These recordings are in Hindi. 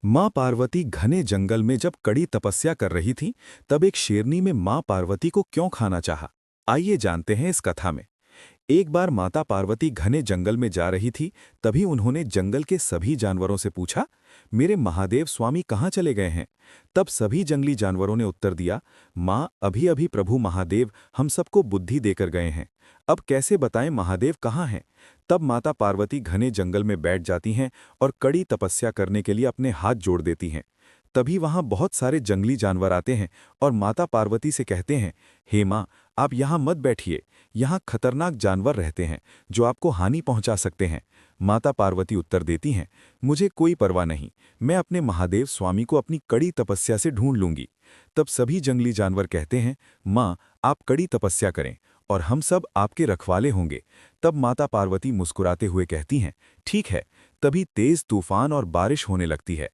माँ पार्वती घने जंगल में जब कड़ी तपस्या कर रही थीं, तब एक शेरनी में माँ पार्वती को क्यों खाना चाहा। आइए जानते हैं इस कथा में। एक बार माता पार्वती घने जंगल में जा रही थी, तभी उन्होंने जंगल के सभी जानवरों से पूछा, मेरे महादेव स्वामी कहाँ चले गए हैं। तब सभी जंगली जानवरों ने उत्तर दिया, माँ अभी अभी प्रभु महादेव हम सबको बुद्धि देकर गए हैं। अब कैसे बताएं महादेव कहाँ हैं। तब माता पार्वती घने जंगल में बैठ जाती हैं और कड़ी तपस्या करने के लिए अपने हाथ जोड़ देती हैं। तभी वहां बहुत सारे जंगली जानवर आते हैं और माता पार्वती से कहते हैं, हे माँ, आप यहाँ मत बैठिए, यहाँ खतरनाक जानवर रहते हैं जो आपको हानि पहुंचा सकते हैं। माता पार्वती उत्तर देती हैं, मुझे कोई परवाह नहीं, मैं अपने महादेव स्वामी को अपनी कड़ी तपस्या से ढूंढ लूंगी। तब सभी जंगली जानवर कहते हैं, माँ आप कड़ी तपस्या करें और हम सब आपके रखवाले होंगे। तब माता पार्वती मुस्कुराते हुए कहती हैं, ठीक है। तभी तेज तूफान और बारिश होने लगती है।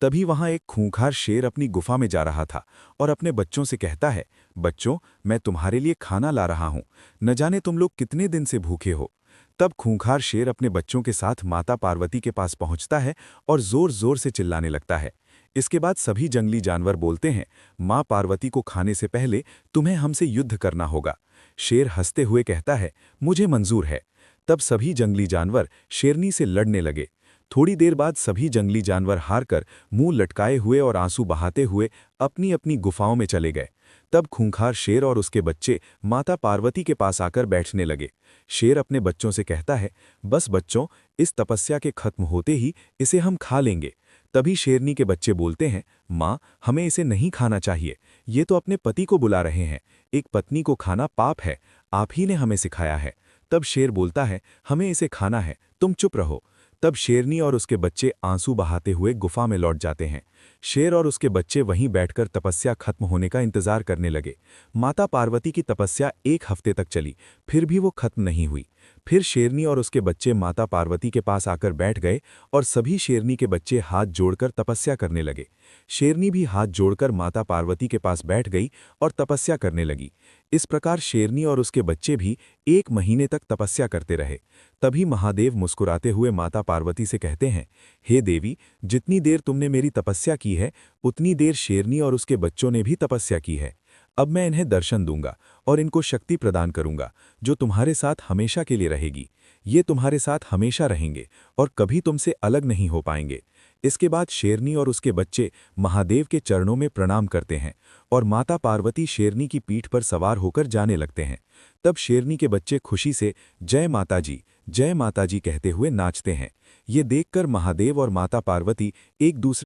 तभी वहां एक खूंखार शेर अपनी गुफा में जा रहा था और अपने बच्चों से कहता है, बच्चों मैं तुम्हारे लिए खाना ला रहा हूं, न जाने तुम लोग कितने दिन से भूखे हो। तब खूंखार शेर अपने बच्चों के साथ माता पार्वती के पास पहुंचता है और जोर जोर से चिल्लाने लगता है। इसके बाद सभी जंगली जानवर बोलते हैं, माँ पार्वती को खाने से पहले तुम्हें हमसे युद्ध करना होगा। शेर हंसते हुए कहता है, मुझे मंजूर है। तब सभी जंगली जानवर शेरनी से लड़ने लगे। थोड़ी देर बाद सभी जंगली जानवर हारकर मुंह लटकाए हुए और आंसू बहाते हुए अपनी अपनी गुफाओं में चले गए। तब खूंखार शेर और उसके बच्चे माता पार्वती के पास आकर बैठने लगे। शेर अपने बच्चों से कहता है, बस बच्चों, इस तपस्या के खत्म होते ही इसे हम खा लेंगे। तभी शेरनी के बच्चे बोलते हैं, माँ हमें इसे नहीं खाना चाहिए, ये तो अपने पति को बुला रहे हैं, एक पत्नी को खाना पाप है, आप ही ने हमें सिखाया है। तब शेर बोलता है, हमें इसे खाना है, तुम चुप रहो। तब शेरनी और उसके बच्चे आंसू बहाते हुए गुफा में लौट जाते हैं। शेर और उसके बच्चे वहीं बैठकर तपस्या खत्म होने का इंतजार करने लगे। माता पार्वती की तपस्या एक हफ्ते तक चली, फिर भी वो खत्म नहीं हुई। फिर शेरनी और उसके बच्चे माता पार्वती के पास आकर बैठ गए और सभी शेरनी के बच्चे हाथ जोड़कर तपस्या करने लगे। शेरनी भी हाथ जोड़कर माता पार्वती के पास बैठ गई और तपस्या करने लगी। इस प्रकार शेरनी और उसके बच्चे भी 1 महीने तक तपस्या करते रहे। तभी महादेव मुस्कुराते हुए माता पार्वती से कहते हैं, हे देवी, जितनी देर तुमने मेरी तपस्या की है, उतनी देर शेरनी और उसके बच्चों ने भी तपस्या की है। अब मैं इन्हें दर्शन दूंगा और इनको शक्ति प्रदान करूंगा, जो तुम्हारे साथ हमेशा के लिए रहेगी। ये तुम्हारे साथ हमेशा रहेंगे और कभी तुमसे अलग नहीं हो पाएंगे। इसके बाद शेरनी और उसके बच्चे महादेव के चरणों में प्रणाम करते हैं और माता पार्वती शेरनी की पीठ पर सवार होकर जाने लगते हैं। तब शेरनी के बच्चे खुशी से जय माता जी कहते हुए नाचते हैं। ये देखकर महादेव और माता पार्वती एक दूसरे